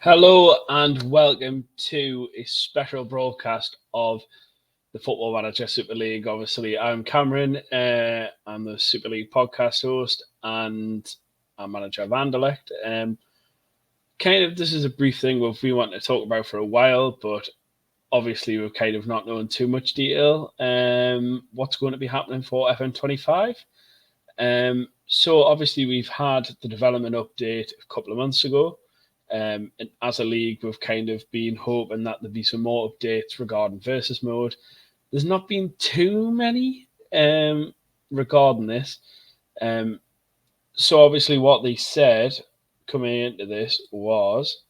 Hello and welcome to a special broadcast of the Football Manager Super League. Obviously, I'm Cameron. I'm the Super League podcast host and I'm manager of Anderlecht. This is a brief thing we want to talk about for a while, but obviously we've kind of not known too much detail. What's going to be happening for FM25? So obviously we've had the development update a couple of months ago. And as a league, we've kind of been hoping that there'd be some more updates regarding versus mode. There's not been too many regarding this. So obviously what they said coming into this was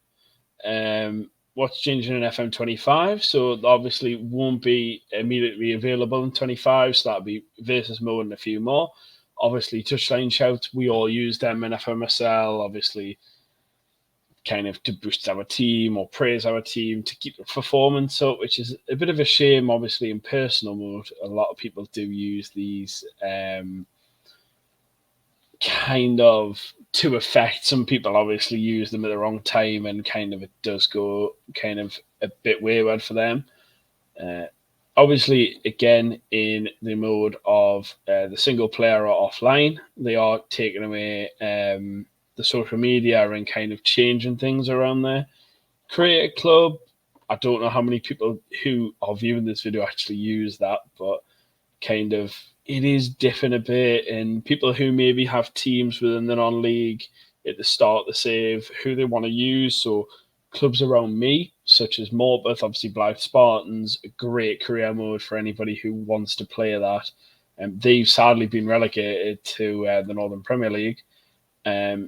what's changing in FM25. So obviously won't be immediately available in 25. So that'll be versus mode and a few more. Obviously touchline shouts, we all use them in FMSL. Obviously kind of to boost our team or praise our team to keep the performance up, which is a bit of a shame. Obviously, in personal mode, a lot of people do use these kind of to effect. Some people obviously use them at the wrong time, and kind of it does go kind of a bit wayward for them. Obviously, again, in the mode of the single player or offline, they are taking away the social media and kind of changing things around there. Create a club. I don't know how many people who are viewing this video actually use that, but kind of it is different a bit. And people who maybe have teams within the non-league at the start to save who they want to use. So clubs around me, such as Morpeth, obviously Blythe Spartans, a great career mode for anybody who wants to play that. They've sadly been relegated to the Northern Premier League.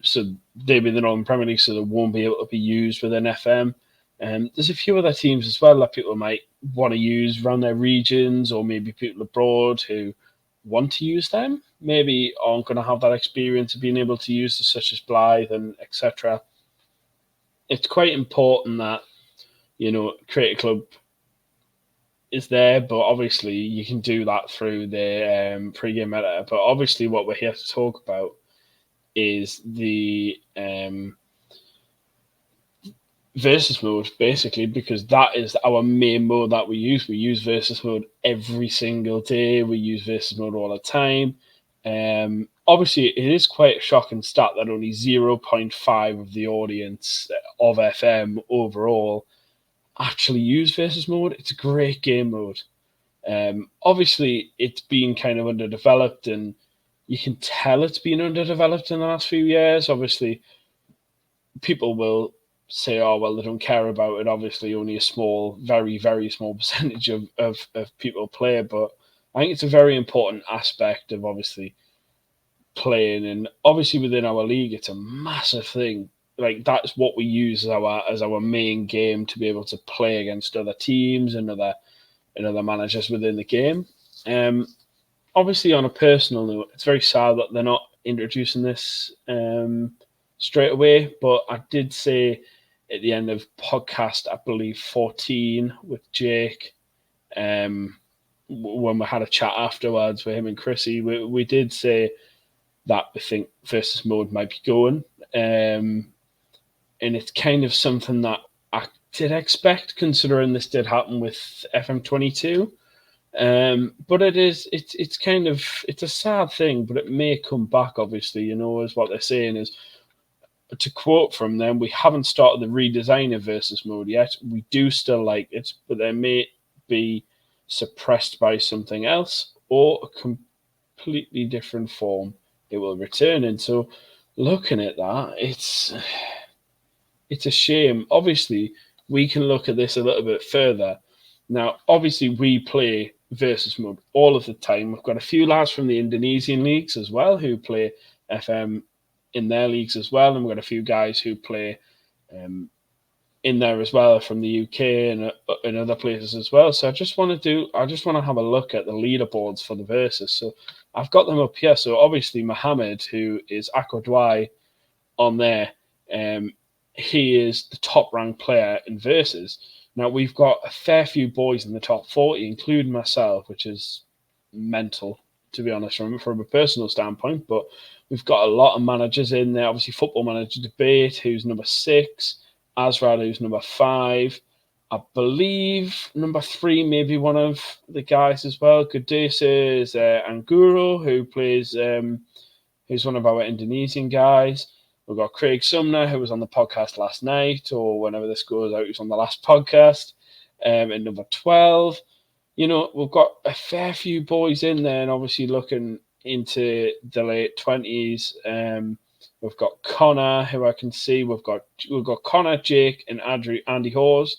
So they'll be in the Northern Premier League, so they won't be able to be used within FM. There's a few other teams as well that people might want to use around their regions, or maybe people abroad who want to use them, maybe aren't going to have that experience of being able to use them, such as Blythe and etc. It's quite important that, Create a Club is there, but obviously you can do that through the pre-game editor. But obviously what we're here to talk about is the versus mode, basically, because that is our main mode that we use. We use versus mode every single day. We use versus mode all the time. Obviously, it is quite a shocking stat that only 0.5 of the audience of FM overall actually use versus mode. It's a great game mode. Obviously, it's been kind of underdeveloped, and you can tell it's been underdeveloped in the last few years. Obviously, people will say, oh, well, they don't care about it. Obviously, only a small, very, very small percentage of people play. But I think it's a very important aspect of obviously playing. And obviously within our league, it's a massive thing. Like, that's what we use as our main game to be able to play against other teams and other managers within the game. Obviously, on a personal note, it's very sad that they're not introducing this straight away. But I did say at the end of podcast, I believe 14 with Jake, when we had a chat afterwards with him and Chrissy, we did say that we think versus mode might be going. And it's kind of something that I did expect, considering this did happen with FM22. But it's kind of, it's a sad thing, but it may come back, obviously, as what they're saying is, to quote from them, we haven't started the redesign of versus mode yet. We do still like it, but they may be suppressed by something else or a completely different form it will return in. So looking at that, it's a shame. Obviously, we can look at this a little bit further. Now, obviously, we play versus mode all of the time. We've got a few lads from the Indonesian leagues as well who play FM in their leagues as well, and we've got a few guys who play in there as well from the UK and other places as well. So I just want to have a look at the leaderboards for the versus. So I've got them up here. So obviously Mohammed, who is Aquadwai on there, he is the top ranked player in versus. Now we've got a fair few boys in the top 40, including myself, which is mental, to be honest, from a personal standpoint. But we've got a lot of managers in there. Obviously, Football Manager Debate, who's number 6. Azrad, who's number 5. I believe number 3, maybe one of the guys as well. Gudesa is Anguro, who plays, who's one of our Indonesian guys. We've got Craig Sumner, who was on the podcast last night, or whenever this goes out, he was on the last podcast. At number 12. We've got a fair few boys in there, and obviously looking into the late 20s. We've got Connor, who I can see. We've got Connor, Jake, and Andy Hawes,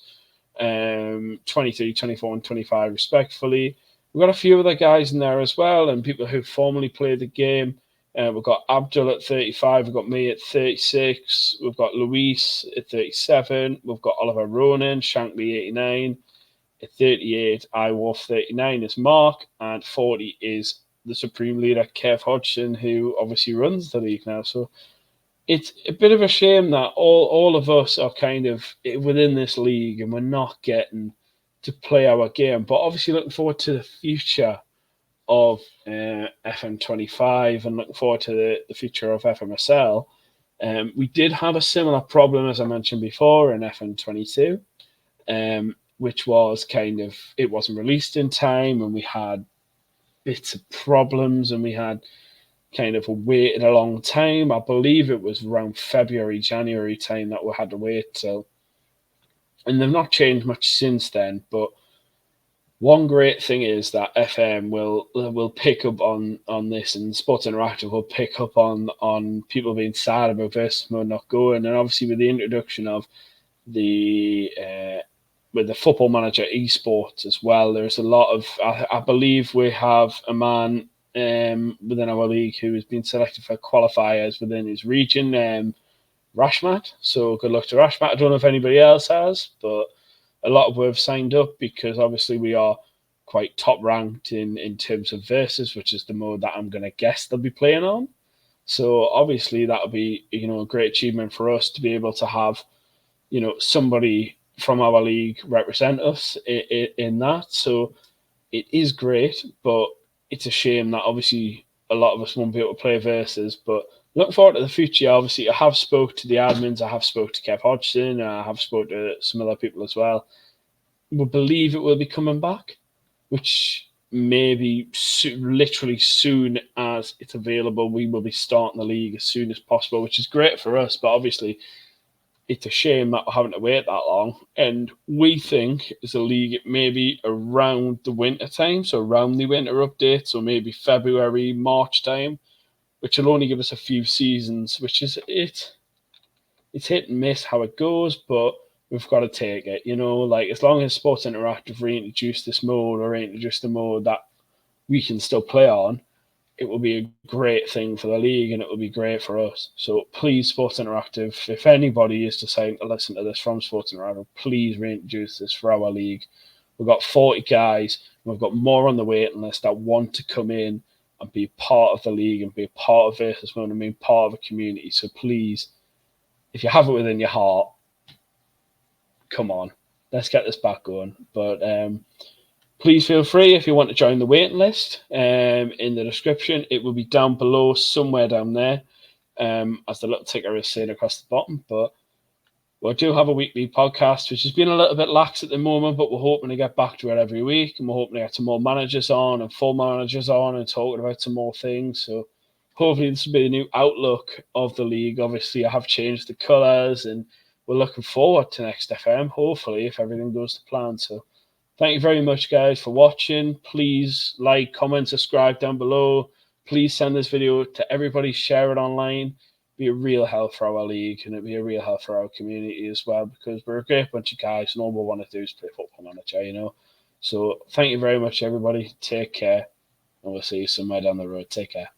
23, 24, and 25, respectfully. We've got a few other guys in there as well, and people who formerly played the game. We've got Abdul at 35. We've got me at 36. We've got Luis at 37. We've got Oliver Ronan, Shankly 89. At 38, Iwolf 39 is Mark, and 40 is the Supreme Leader, Kev Hodgson, who obviously runs the league now. So it's a bit of a shame that all of us are kind of within this league and we're not getting to play our game. But obviously looking forward to the future of FM25 and looking forward to the future of FMSL. We did have a similar problem, as I mentioned before, in FM22. Which was it wasn't released in time, and we had bits of problems, and we had kind of waited a long time. I believe it was around February, January time that we had to wait till. And they've not changed much since then, but one great thing is that FM will pick up on this, and Sports Interactive will pick up on people being sad about Versus Mode not going, and obviously with the introduction of with the Football Manager esports as well, there's a lot of. I believe we have a man within our league who has been selected for qualifiers within his region, Rashmat. So good luck to Rashmat. I don't know if anybody else has, but a lot of have signed up because obviously we are quite top ranked in terms of versus, which is the mode that I'm going to guess they'll be playing on. So obviously that'll be a great achievement for us to be able to have somebody from our league represent us in that. So it is great, but it's a shame that obviously a lot of us won't be able to play versus. But looking forward to the future. Obviously, I have spoke to the admins. I have spoke to Kev Hodgson. I have spoke to some other people as well. We believe it will be coming back, which maybe literally soon as it's available, we will be starting the league as soon as possible, which is great for us. But obviously, it's a shame that we're having to wait that long. And we think as a league, it may be around the winter time, so around the winter update, so maybe February, March time, which will only give us a few seasons, which is it. It's hit and miss how it goes, but we've got to take it. As long as Sports Interactive reintroduce this mode or reintroduce the mode that we can still play on, it will be a great thing for the league and it will be great for us. So please, Sports Interactive, if anybody is deciding to listen to this from Sports Interactive, please reintroduce this for our league. We've got 40 guys, and we've got more on the waiting list that want to come in and be part of the league and be a part of Versus Mode and be part of a community. So please, if you have it within your heart, come on, let's get this back going. But please feel free if you want to join the waiting list. In the description, it will be down below, somewhere down there, as the little ticker is saying across the bottom. But we do have a weekly podcast, which has been a little bit lax at the moment, but we're hoping to get back to it every week, and we're hoping to get some more managers on and full managers on and talking about some more things. So hopefully this will be the new outlook of the league. Obviously, I have changed the colours, and we're looking forward to next FM, hopefully, if everything goes to plan. So thank you very much, guys, for watching. Please like, comment, subscribe down below. Please send this video to everybody. Share it online. Be a real help for our league, and it'll be a real help for our community as well, because we're a great bunch of guys, and all we want to do is play Football Manager, So thank you very much, everybody. Take care, and we'll see you somewhere down the road. Take care.